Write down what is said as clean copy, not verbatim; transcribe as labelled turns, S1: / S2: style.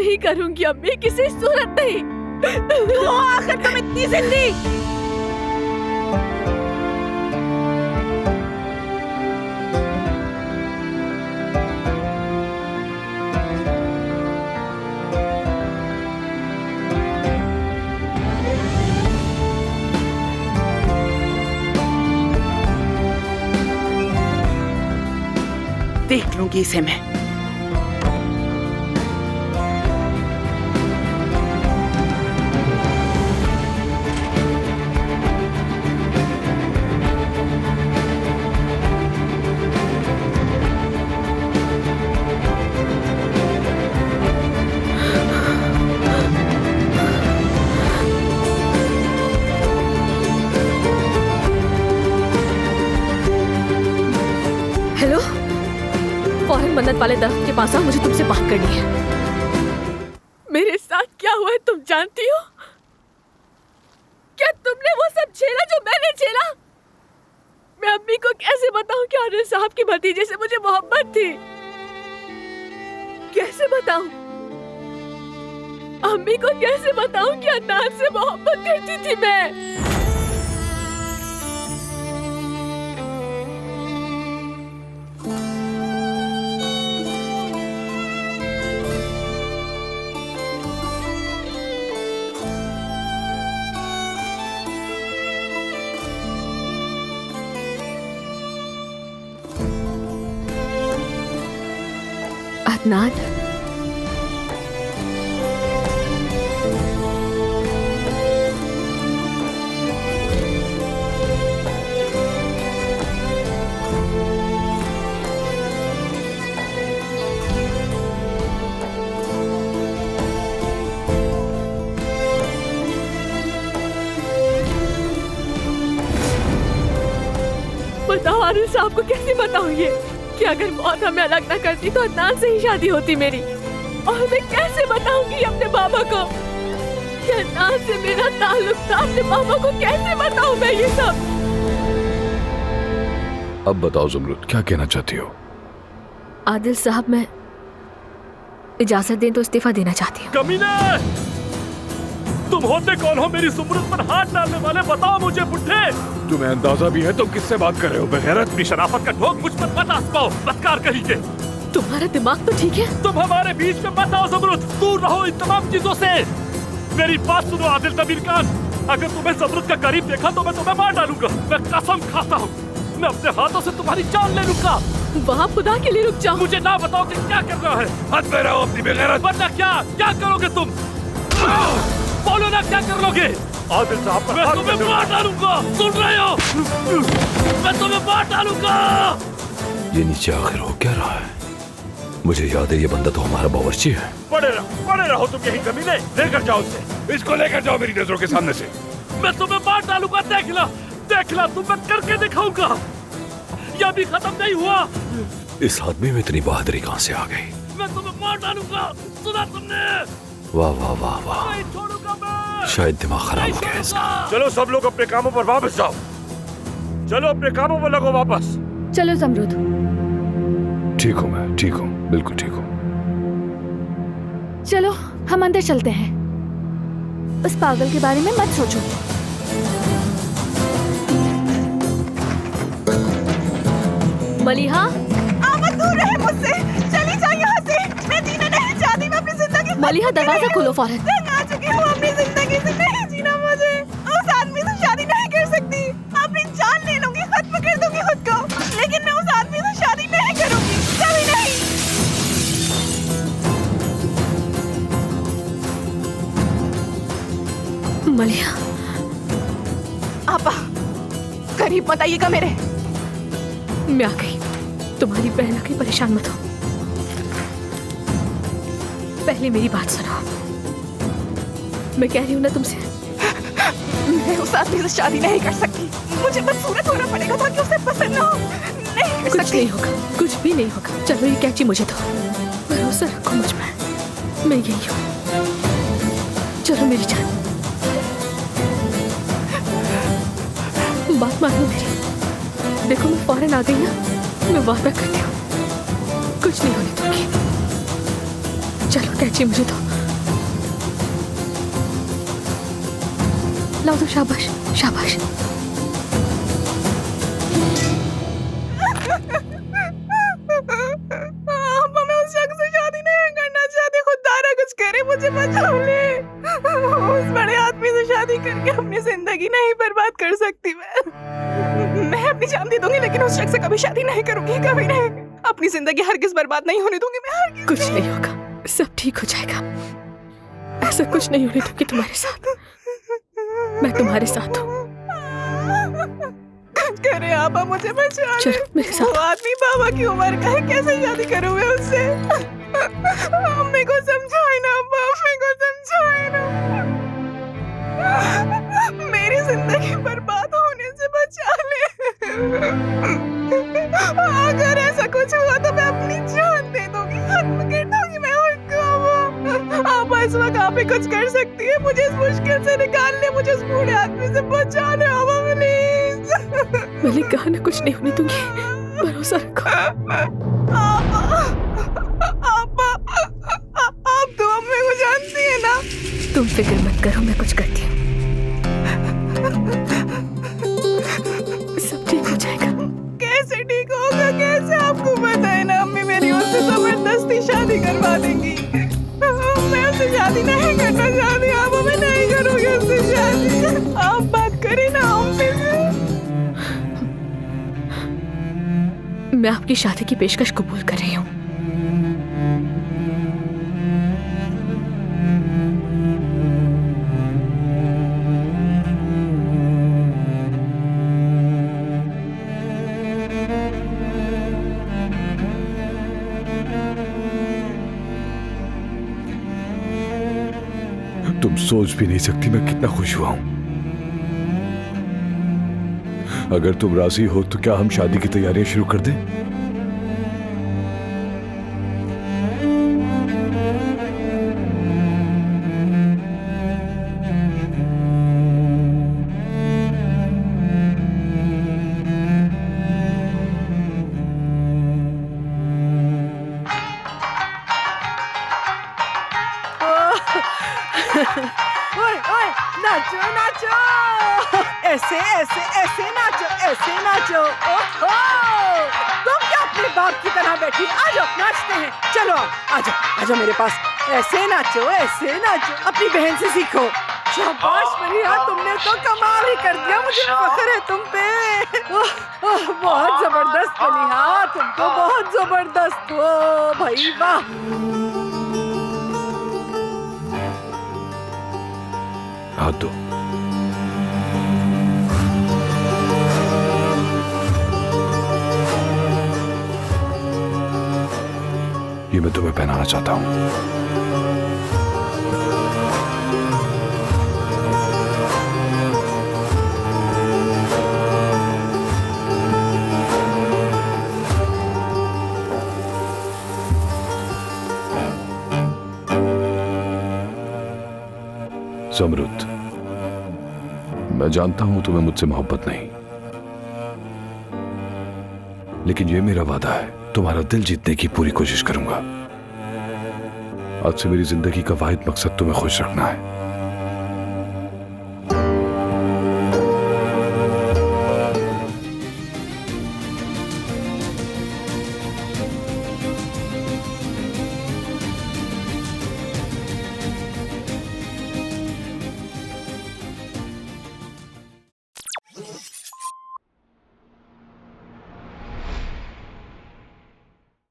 S1: नहीं करूंगी अम्मी, किसी सूरत नहीं।
S2: तो आखिर तुम इतनी जिद्दी? देख लूंगी इसे मैं।
S1: हेलो, फौरन मन्नत वाले दरख्त के पास आओ, मुझे तुमसे बात करनी है। मेरे साथ क्या हुआ है तुम जानती हो? क्या तुमने वो सब झेला जो मैंने झेला? मैं अम्मी को कैसे बताऊं कि आदिल साहब की भतीजे से मुझे मोहब्बत थी? कैसे बताऊं? अम्मी को कैसे बताऊं कि अदनान से मोहब्बत करती थी मैं? अदनान, बताओ आदिल साहब को कैसे बताऊं ये कि अगर मौत हमें अलग न करती तो अदनान से ही शादी होती मेरी। और मैं कैसे बताऊंगी अपने पापा को कि अदनान से मेरा ताल्लुक था? अपने पापा को कैसे बताऊं मैं ये सब?
S3: अब बताओ ज़ुमरुद, क्या कहना चाहती हो?
S1: आदिल साहब, मैं इजाजत दें तो इस्तीफा देना चाहती हूँ।
S4: कमीने! तुम होते कौन हो मेरी ज़ुमरुद पर हाथ डालने वाले? बताओ मुझे बुढ़े।
S3: तुम्हें अंदाजा भी है तुम किससे बात कर रहे हो? बगैरत।
S4: अपनी शराफत का ठोक मुझ पर मत आजमाओ, बदकार कहीं के।
S1: तुम्हारा दिमाग तो ठीक है?
S4: तुम हमारे बीच में मत आओ ज़ुमरुद, दूर रहो इन तमाम चीजों से। मेरी बात सुनो आदिल तमीर खान, अगर तुम्हें ज़ुमरुद का करीब देखा तो मैं तुम्हें मार डालूंगा। मैं कसम खाता हूँ, मैं अपने हाथों से तुम्हारी जान ले लूंगा।
S1: वहाँ खुदा के लिए रुक जाओ।
S4: मुझे ना बताओ कि क्या करना है।
S3: हद में रहो अपनी बगैरत।
S4: वरना क्या करोगे तुम? बोलो ना, क्या कर लोगे? आदिल साहब, मैं तुम्हें मार डालूंगा। सुन रहे हो? मैं तुम्हें मार डालूंगा।
S3: ये नीचे आखिर हो क्या रहा है? मुझे याद है ये बंदा तो हमारा बावर्ची है।
S4: पड़े रहो तुम यहीं कमीने। लेकर जाओ उसे।
S3: इसको लेकर जाओ मेरी नजरों के सामने से।
S4: मैं तुम्हें मार डालूंगा। देख ला तुम, मैं करके दिखाऊंगा। यह भी खत्म नहीं हुआ।
S3: इस आदमी में इतनी बहादुरी कहाँ से आ गई?
S4: मैं तुम्हें मार डालूंगा। सुना तुमने?
S3: वाह वाह वाह वाह,
S4: नहीं छोड़ूंगा मैं।
S3: शायद दिमाग खराब हो गया है इसका।
S4: चलो सब लोग अपने कामों पर वापस जाओ। चलो अपने कामों पर लगो वापस।
S1: चलो ज़मरुद।
S3: ठीक हूँ मैं, ठीक हूँ, बिल्कुल ठीक हूँ।
S1: चलो हम अंदर चलते हैं। उस पागल के बारे में मत सोचो। मलिहा,
S2: आप दूर रहे मुझसे। चली जाओ यहाँ से। मैं जीना नहीं चाहती। मैं अपनी जिंदगी
S1: मलिहा दरवाजा खोलो फौरन।
S2: तंग आ चुकी हूँ अपनी जिंदगी से। नहीं जीना मुझे। उस आदमी से शादी नहीं कर सकती। अपनी जान ले लूंगी, खत्म कर दूंगी खुद को, लेकिन मैं उस आदमी से शादी नहीं करूंगी, कभी नहीं।
S1: मलिहा,
S2: आपा करीब मत आइएगा मेरे।
S1: मैं आ गई। तुम्हारी बहन आ गई, परेशान मत हो। पहले मेरी बात सुनो। मैं कह रही हूँ ना तुमसे,
S2: मैं उस आदमी से शादी नहीं कर सकती। मुझे बदसूरत होना पड़ेगा ताकि उसे पसंद ना हो। नहीं कर
S1: कुछ
S2: सकती।
S1: नहीं होगा, कुछ भी नहीं होगा। चलो ये कैची मुझे दो, भरोसा रखो मुझ में, मैं यही हूँ। चलो मेरी जान, बात मानो मेरी। देखो मैं फौरन आ गई ना, मैं वादा करती हूँ कुछ नहीं होने दूंगी। चलो कैची मुझे दो। लाओ तो शाबाश शाबाश।
S2: मैं उस शख्स से शादी नहीं करना चाहती। खुदारा कुछ करे, मुझे बचा ले। उस बड़े आदमी से शादी करके अपनी जिंदगी नहीं बर्बाद कर सकती। मैं अपनी जान दे दूंगी, लेकिन उस शख्स से कभी शादी नहीं करूंगी, कभी नहीं। अपनी जिंदगी हरगिज बर्बाद नहीं होने दूंगी मैं, हरगिज।
S1: कुछ नहीं होगा, सब ठीक हो जाएगा। ऐसा कुछ नहीं होने दूंगी तुम्हारे साथ। मैं तुम्हारे साथ हूँ।
S2: कुछ करे आबा, मुझे बचा ले।
S1: चलो मेरे साथ।
S2: वो आदमी बाबा की उम्र का है, कैसे शादी करूं मैं उससे? अम्मी को समझाए ना अब्बा, अम्मी को समझाए ना। मेरी जिंदगी बर्बाद होने से बचा ले। अगर ऐसा कुछ हुआ तो मैं अपनी जान दे दूंगी, खत्म कर दूंगी मैं उसको। आप इस वक्त आप ही कुछ कर सकती है, मुझे इस मुश्किल से निकाल ले, मुझे उस बूढ़े आदमी से बचा ले आबा प्लीज।
S1: मैंने कहा ना कुछ नहीं होने दूंगी, भरोसा रखो।
S2: आप तो अम्मी को जानती है ना।
S1: तुम फिक्र मत करो, मैं कुछ करती हूँ। सब ठीक हो जाएगा।
S2: कैसे ठीक होगा, कैसे? आपको पता है ना अम्मी मेरी उससे जबरदस्ती शादी करवा देंगी। मैं उससे शादी नहीं करना चाहती। आप मैं नहीं करूँगी उससे शादी। आप बात करें ना अम्मी से।
S1: मैं आपकी शादी की पेशकश कबूल कर रही हूँ।
S3: तुम सोच भी नहीं सकती मैं कितना खुश हुआ हूं। अगर तुम राजी हो तो क्या हम शादी की तैयारियां शुरू कर दें?
S2: ओए ओए, नाचो नाचो, ऐसे ऐसे ऐसे नाचो, ऐसे नाचो। ओहो, तुम क्या अपने बाप की तरह बैठी? आ जाओ नाचते हैं, चलो आ जाओ, आ जाओ मेरे पास। ऐसे नाचो, ऐसे नाचो, अपनी बहन से सीखो। शाबाश मरिया, तुमने तो कमाल ही कर दिया, मुझे फख्र है तुम पे। बहुत जबरदस्त मलिहा, तुम तो बहुत जबरदस्त हो भाई, वाह।
S3: हाथ दो। ये मैं तुम्हें पहनाना चाहता हूं। समरुद्ध, मैं जानता हूं तुम्हें मुझसे मोहब्बत नहीं, लेकिन यह मेरा वादा है, तुम्हारा दिल जीतने की पूरी कोशिश करूंगा। आज से मेरी जिंदगी का वाहिद मकसद तुम्हें खुश रखना है।